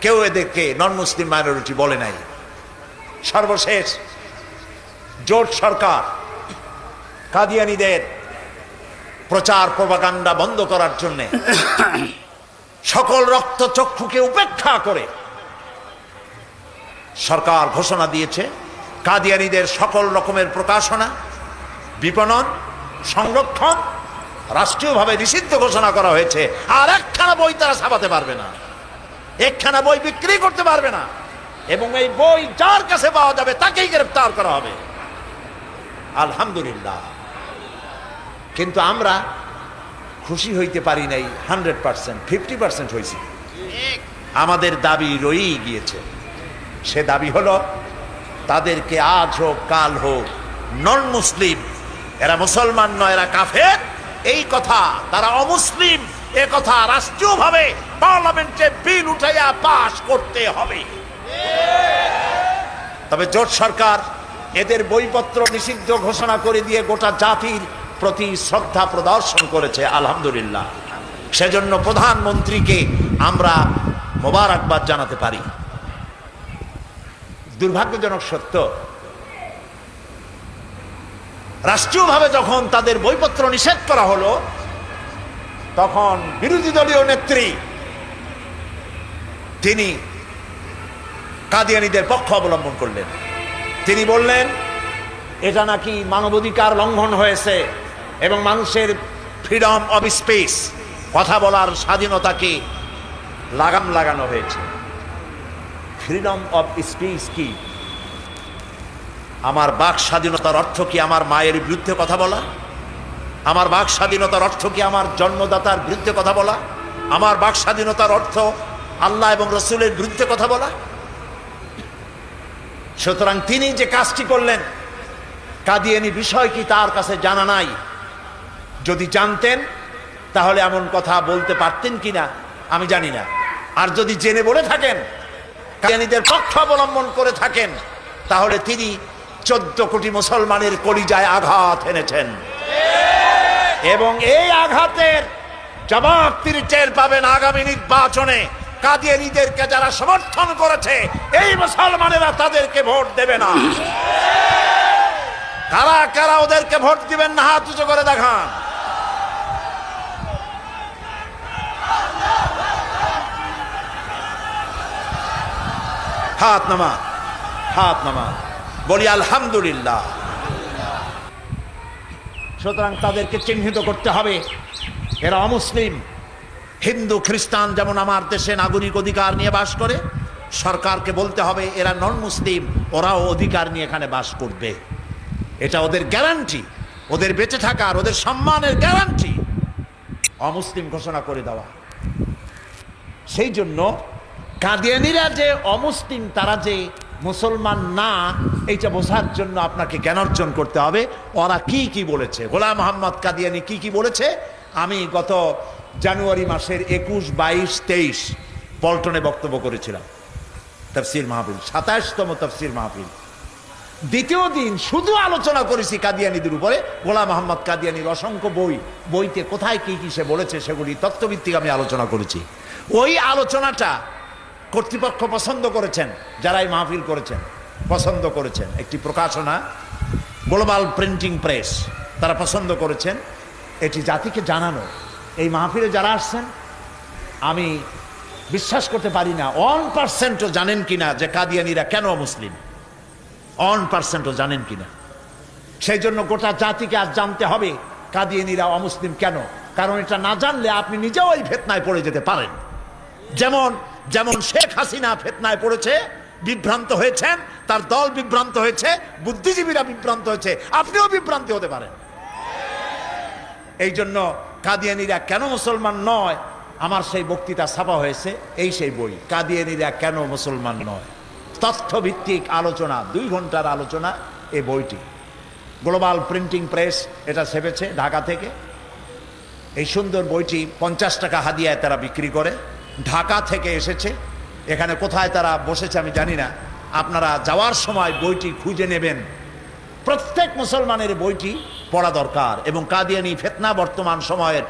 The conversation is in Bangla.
কেউ এদেরকে নন মুসলিম মাইনরিটি বলে নাই। সর্বশেষ জোট সরকার কাদিয়ানীদের প্রচার প্রপাগান্ডা বন্ধ করার জন্য সকল রক্তচক্ষুকে উপেক্ষা করে সরকার ঘোষণা দিয়েছে কাদিয়ানীদের সকল রকমের প্রকাশনা, বিপণন, সংরক্ষণ রাষ্ট্রীয়ভাবে নিষিদ্ধ ঘোষণা করা হয়েছে। আর একখানা বই তারা ছাপাতে পারবে না, একখানা বই বিক্রি করতে পারবে না, এবং এই বই যার কাছে পাওয়া যাবে তাকেই গ্রেফতার করা হবে। আলহামদুলিল্লাহ। কিন্তু আমরা খুশি হইতে পারি নাই 100%, 50% হয়েছি। আমাদের দাবি রয়েই গিয়েছে। সে দাবি হলো তাদেরকে আজ হোক কাল হোক নন মুসলিম, এরা মুসলমান নয়, এরা কাফের, এই কথা, তারা অমুসলিম, এ কথা রাষ্ট্রীয়ভাবে পার্লামেন্টে বিল উঠাইয়া পাশ করতে হবে। তবে জোট সরকার এদের বইপত্র নিষিদ্ধ ঘোষণা করে দিয়ে গোটা জাতির প্রতি শ্রদ্ধা প্রদর্শন করেছে। আলহামদুলিল্লাহ। সেজন্য প্রধানমন্ত্রীকে আমরা মোবারকবাদ জানাতে পারি। দুর্ভাগ্যজনক সত্য, রাষ্ট্রীয়ভাবে যখন তাদের বইপত্র নিষেধ করা হলো তখন বিরোধী দলীয় নেত্রী তিনি কাদিয়ানীদের পক্ষ অবলম্বন করলেন। তিনি বললেন এটা নাকি মানবাধিকার লঙ্ঘন হয়েছে এবং মানুষের ফ্রিডম অব স্পিচ, কথা বলার স্বাধীনতাকে লাগাম লাগানো হয়েছে। ফ্রিডম অব স্পিচ কি? আমার বাক স্বাধীনতার অর্থ কি আমার মায়ের বিরুদ্ধে কথা বলা? আমার বাক স্বাধীনতার অর্থ কি আমার জন্মদাতার বিরুদ্ধে কথা বলা? আমার বাক স্বাধীনতার অর্থ আল্লাহ এবং রসুলের বিরুদ্ধে কথা বলা? সুতরাং তিনি যে কাজটি করলেন, কাদিয়ানী বিষয় কি তার কাছে জানা নাই। যদি জানতেন তাহলে এমন কথা বলতে পারতেন কিনা আমি জানি না। আর যদি জেনে বলে থাকেন, কাদিয়ানীদের পক্ষ অবলম্বন করে থাকেন, তাহলে তিনি 14 কোটি মুসলমানের কলিজায় আঘাত এনেছেন এবং এই আঘাতের জবাব তিনি টের পাবেন আগামী নির্বাচনে। কাদিয়ানীদেরকে যারা সমর্থন করেছে এই মুসলমানেরা তাদেরকে ভোট দেবে না। কারা কারা ওদেরকে ভোট দিবেন না হাত উঁচু করে দেখান। হাত নামা, হাত নামা, বলি আলহামদুলিল্লাহ। সুতরাং তাদেরকে চিহ্নিত করতে হবে এরা অমুসলিম। হিন্দু খ্রিস্টান যেমন আমার দেশে নাগরিক অধিকার নিয়ে বাস করে, সরকারকে বলতে হবে এরা নন মুসলিম, ওরাও অধিকার নিয়ে এখানে বাস করবে। এটা ওদের গ্যারান্টি, ওদের বেঁচে থাকার, ওদের সম্মানের গ্যারান্টি অমুসলিম ঘোষণা করে দেওয়া। সেই জন্য কাদিয়ানীরা যে অমুসলিম, তারা যে মুসলমান না, এইটা বোঝার জন্য আপনাকে জ্ঞান অর্জন করতে হবে ওরা কি কি বলেছে। গোলাম মোহাম্মদ কাদিয়ানী কি কি বলেছে আমি গত জানুয়ারি মাসের 21, 22, 23 পল্টনে বক্তব্য করেছিলাম। তাফসীর মাহফিল, 27তম তাফসীর মাহফিল। দ্বিতীয় দিন শুধু আলোচনা করেছি কাদিয়ানীদের উপরে। গোলাম মোহাম্মদ কাদিয়ানীর অসংখ্য বইতে কোথায় কি কি সে বলেছে সেগুলি তত্ত্বভিত্তিক আমি আলোচনা করেছি। ওই আলোচনাটা কর্তৃপক্ষ পছন্দ করেছেন, যারা এই মাহফিল করেছেন পছন্দ করেছেন। একটি প্রকাশনা গ্লোবাল প্রিন্টিং প্রেস, তারা পছন্দ করেছেন এটি জাতিকে জানানো। এই মাহফিলে যারা আসছেন আমি বিশ্বাস করতে পারি না 1%ও জানেন কিনা যে কাদিয়ানীরা কেন মুসলিম, 1%ও জানেন কিনা। সেই জন্য গোটা জাতিকে আজ জানতে হবে কাদিয়ানীরা অমুসলিম কেন। কারণ এটা না জানলে আপনি নিজেও এই ফিতনায় পড়ে যেতে পারেন। যেমন যেমন শেখ হাসিনা ফিতনায় পড়েছে, বিভ্রান্ত হয়েছেন, তার দল বিভ্রান্ত হয়েছে, বুদ্ধিজীবীরা বিভ্রান্ত হয়েছে, আপনিও বিভ্রান্তি হতে পারেন। এই জন্য কাদিয়ানীরা কেন মুসলমান নয়, আমার সেই বক্তৃতা ছাপা হয়েছে, এই সেই বই কাদিয়ানীরা কেন মুসলমান নয়, তথ্যভিত্তিক আলোচনা, 2 ঘন্টার আলোচনা। এই বইটি গ্লোবাল প্রিন্টিং প্রেস এটা ছেপেছে ঢাকা থেকে। এই সুন্দর বইটি 50 টাকা হাদিয়ায় তারা বিক্রি করে। ঢাকা থেকে এসেছে, এখানে কোথায় তারা বসেছে আমি জানি না। আপনারা যাওয়ার সময় বইটি খুঁজে নেবেন। প্রত্যেক মুসলমানের বইটি পড়া দরকার এবং কাদিয়ানী ফিতনা বর্তমান সময়ের